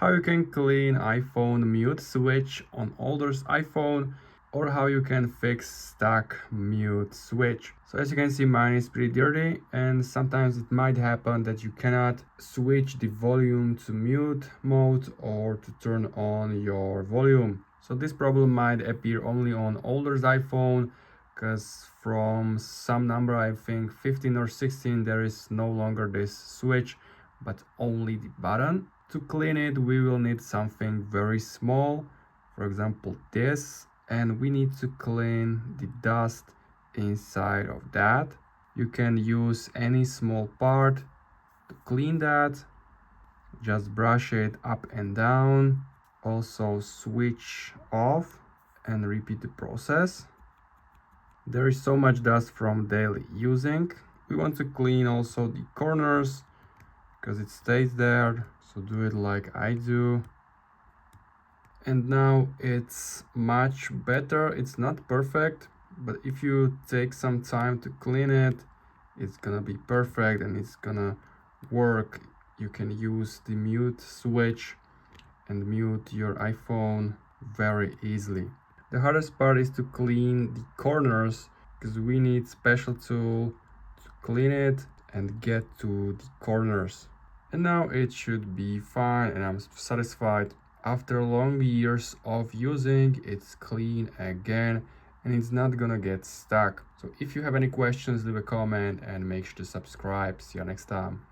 how you can clean iPhone mute switch on older iPhone, or how you can fix stuck mute switch. So as you can see, mine is pretty dirty, and sometimes it might happen that you cannot switch the volume to mute mode or to turn on your volume. So this problem might appear only on older iPhone, because from some number, I think 15 or 16, there is no longer this switch but only the button. To clean it, we will need something very small, for example this, and we need to clean the dust inside of that. You can use any small part to clean that. Just brush it up and down. Also switch off and repeat the process. There is so much dust from daily using. We want to clean also the corners because it stays there. So do it like I do. And now it's much better. It's not perfect, but if you take some time to clean it, it's gonna be perfect and it's gonna work. You can use the mute switch and mute your iPhone very easily. The hardest part is to clean the corners, because we need special tool to clean it and get to the corners. And now it should be fine and I'm satisfied. After long years of using, it's clean again and it's not gonna get stuck. So if you have any questions, leave a comment and make sure to subscribe. See you next time.